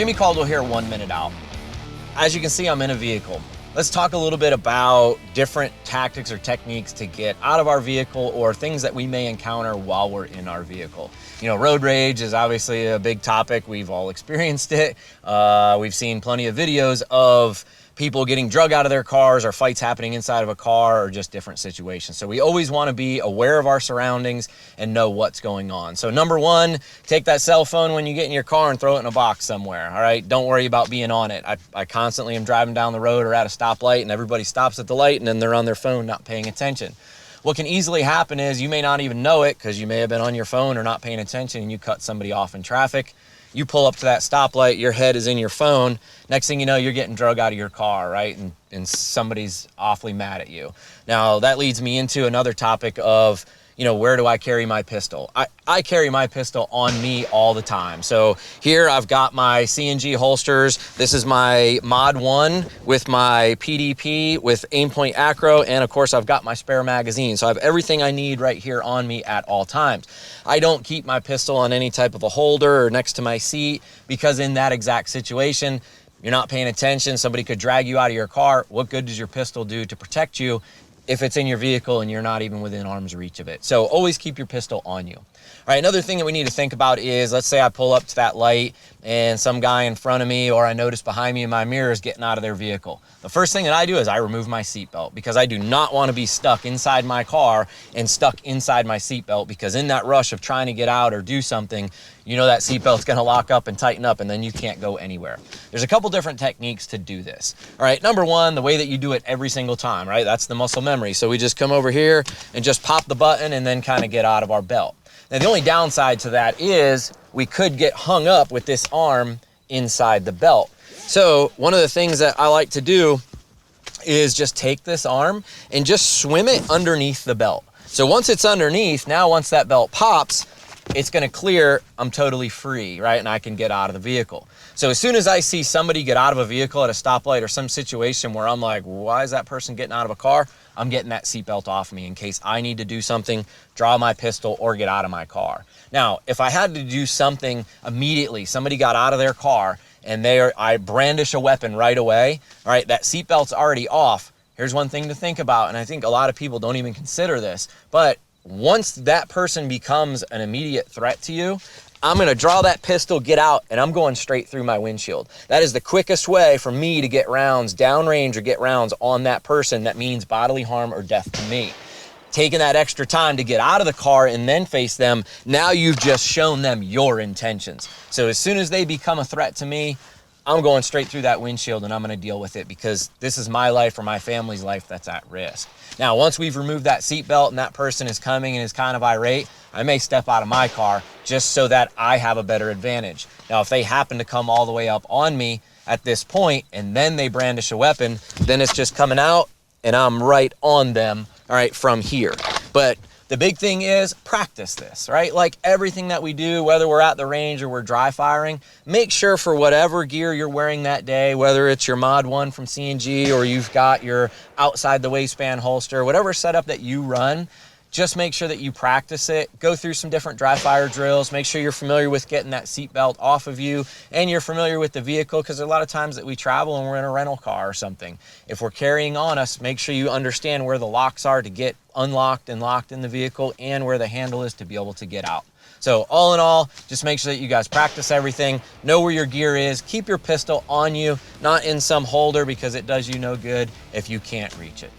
Jamey Caldwell here, 1 minute out. As you can see, I'm in a vehicle. Let's talk a little bit about different tactics or techniques to get out of our vehicle or things that we may encounter while we're in our vehicle. You know, road rage is obviously a big topic. We've all experienced it. We've seen plenty of videos of people getting drug out of their cars or fights happening inside of a car or just different situations. So we always want to be aware of our surroundings and know what's going on. So number one, take that cell phone when you get in your car and throw it in a box somewhere, all right? Don't worry about being on it. I constantly am driving down the road or at a stoplight and everybody stops at the light and then they're on their phone not paying attention. What can easily happen is you may not even know it because you may have been on your phone or not paying attention and you cut somebody off in traffic. You pull up to that stoplight, your head is in your phone. Next thing you know, you're getting drug out of your car, right? And somebody's awfully mad at you. Now, that leads me into another topic of, you know, where do I carry my pistol? I carry my pistol on me all the time. So here I've got my C&G Holsters. This is my Mod 1 with my PDP with Aimpoint Acro, and of course I've got my spare magazine. So I have everything I need right here on me at all times. I don't keep my pistol on any type of a holder or next to my seat because in that exact situation, you're not paying attention, somebody could drag you out of your car. What good does your pistol do to protect you if it's in your vehicle and you're not even within arm's reach of it? So always keep your pistol on you. All right, another thing that we need to think about is, let's say I pull up to that light and some guy in front of me or I notice behind me in my mirror is getting out of their vehicle. The first thing that I do is I remove my seatbelt because I do not want to be stuck inside my car and stuck inside my seatbelt, because in that rush of trying to get out or do something, you know that seatbelt's going to lock up and tighten up and then you can't go anywhere. There's a couple different techniques to do this. All right, number one, the way that you do it every single time, right? That's the muscle memory. So we just come over here and just pop the button and then kind of get out of our belt. Now, the only downside to that is we could get hung up with this arm inside the belt. So one of the things that I like to do is just take this arm and just swim it underneath the belt. So once it's underneath, now once that belt pops, it's gonna clear, I'm totally free, right? And I can get out of the vehicle. So as soon as I see somebody get out of a vehicle at a stoplight or some situation where I'm like, why is that person getting out of a car? I'm getting that seatbelt off me in case I need to do something, draw my pistol, or get out of my car. Now, if I had to do something immediately, somebody got out of their car and I brandish a weapon right away, all right, that seatbelt's already off. Here's one thing to think about, and I think a lot of people don't even consider this, but once that person becomes an immediate threat to you, I'm gonna draw that pistol, get out, and I'm going straight through my windshield. That is the quickest way for me to get rounds downrange or get rounds on that person that means bodily harm or death to me. Taking that extra time to get out of the car and then face them, now you've just shown them your intentions. So as soon as they become a threat to me, I'm going straight through that windshield and I'm gonna deal with it because this is my life or my family's life that's at risk. Now, once we've removed that seatbelt and that person is coming and is kind of irate, I may step out of my car just so that I have a better advantage. Now, if they happen to come all the way up on me at this point and then they brandish a weapon, then it's just coming out and I'm right on them, all right, from here. But the big thing is practice this, right? Like everything that we do, whether we're at the range or we're dry firing, make sure for whatever gear you're wearing that day, whether it's your Mod 1 from C&G or you've got your outside the waistband holster, whatever setup that you run, just make sure that you practice it. Go through some different dry fire drills. Make sure you're familiar with getting that seatbelt off of you and you're familiar with the vehicle, because a lot of times that we travel and we're in a rental car or something. If we're carrying on us, make sure you understand where the locks are to get unlocked and locked in the vehicle and where the handle is to be able to get out. So all in all, just make sure that you guys practice everything, know where your gear is, keep your pistol on you, not in some holder, because it does you no good if you can't reach it.